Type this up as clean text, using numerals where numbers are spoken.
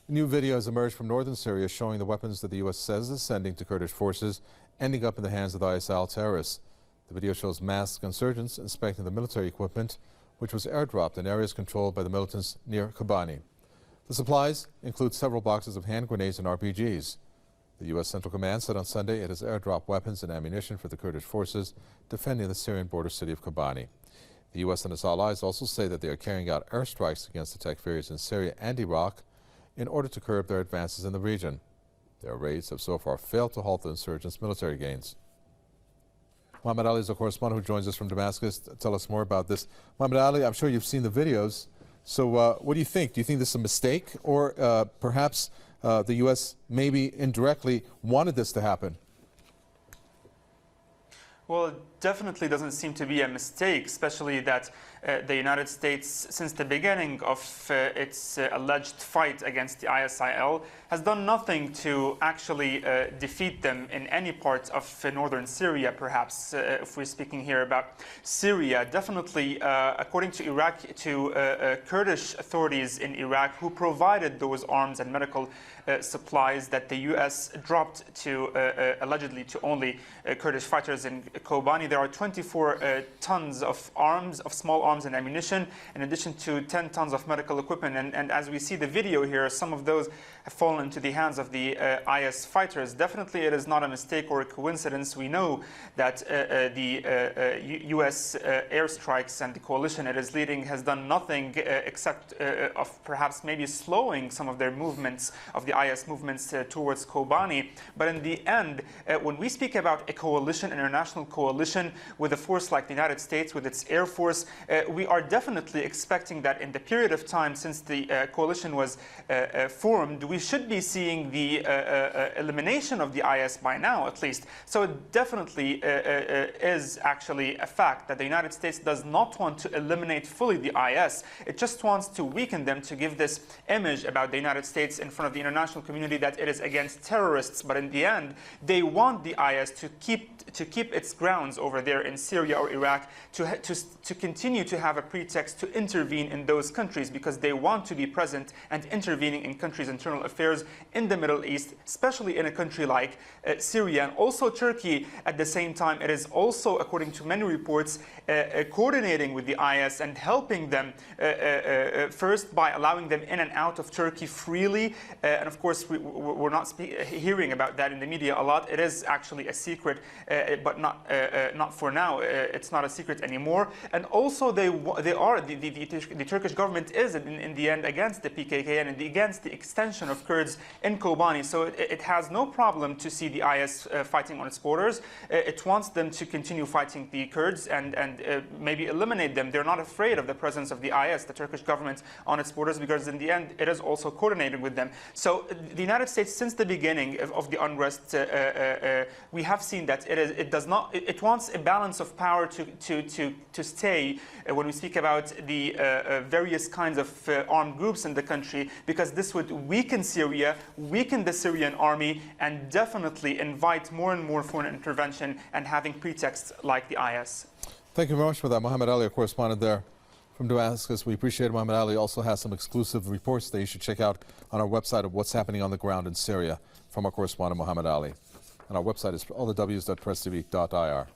New video has emerged from northern Syria showing the weapons that the U.S. says is sending to Kurdish forces ending up in the hands of the ISIL terrorists. The video shows masked insurgents inspecting the military equipment, which was airdropped in areas controlled by the militants near Kobani. The supplies include several boxes of hand grenades and RPGs. The U.S. Central Command said on Sunday it has airdropped weapons and ammunition for the Kurdish forces defending the Syrian border city of Kobani. The U.S. and its allies also say that they are carrying out airstrikes against the Takfiris in Syria and Iraq in order to curb their advances in the region. Their raids have so far failed to halt the insurgents' military gains. Mohammed Ali is a correspondent who joins us from Damascus. Tell us more about this. Mohammed Ali, I'm sure you've seen the videos. So what do you think? Do you think this is a mistake, or perhaps the U.S. maybe indirectly wanted this to happen? Well, it definitely doesn't seem to be a mistake, especially that the United States, since the beginning of its alleged fight against the ISIL, has done nothing to actually defeat them in any part of northern Syria, perhaps, if we're speaking here about Syria. Definitely, according to Kurdish authorities in Iraq, who provided those arms and medical supplies that the U.S. dropped to allegedly to only Kurdish fighters in Kobani. There are 24 tons of arms, of small arms and ammunition, in addition to 10 tons of medical equipment. And as we see the video here, some of those have fallen into the hands of the IS fighters. Definitely, it is not a mistake or a coincidence. We know that the U.S. airstrikes and the coalition it is leading has done nothing except of perhaps maybe slowing some of their movements, of the IS movements towards Kobani. But in the end, when we speak about a coalition, international coalition, with a force like the United States, with its air force, we are definitely expecting that in the period of time since the coalition was formed, we should be seeing the elimination of the IS by now, at least. So it definitely is actually a fact that the United States does not want to eliminate fully the IS. It just wants to weaken them, to give this image about the United States in front of the international community that it is against terrorists. But in the end, they want the IS to keep its grounds over there in Syria or Iraq, to continue to have a pretext to intervene in those countries, because they want to be present and intervening in countries' internal affairs in the Middle East, especially in a country like Syria. And also Turkey, at the same time, it is also, according to many reports, coordinating with the IS and helping them first by allowing them in and out of Turkey freely. And of course, we're not hearing about that in the media a lot. It is actually a secret, but not for now. It's not a secret anymore. And also, the Turkish government is in the end against the PKK and against the extension of Kurds in Kobani. So it has no problem to see the IS fighting on its borders. It wants them to continue fighting the Kurds and maybe eliminate them. They're not afraid of the presence of the IS, the Turkish government, on its borders, because in the end it is also coordinated with them. So the United States, since the beginning of the unrest, we have seen that it wants a balance of power to stay when we speak about the various kinds of armed groups in the country, because this would weaken Syria, weaken the Syrian army, and definitely invite more and more foreign intervention and having pretexts like the IS. Thank you very much for that. Mohammed Ali, a correspondent there from Damascus. We appreciate it. Mohammed Ali also has some exclusive reports that you should check out on our website of what's happening on the ground in Syria from our correspondent Mohammed Ali. And our website is allthews.presstv.ir.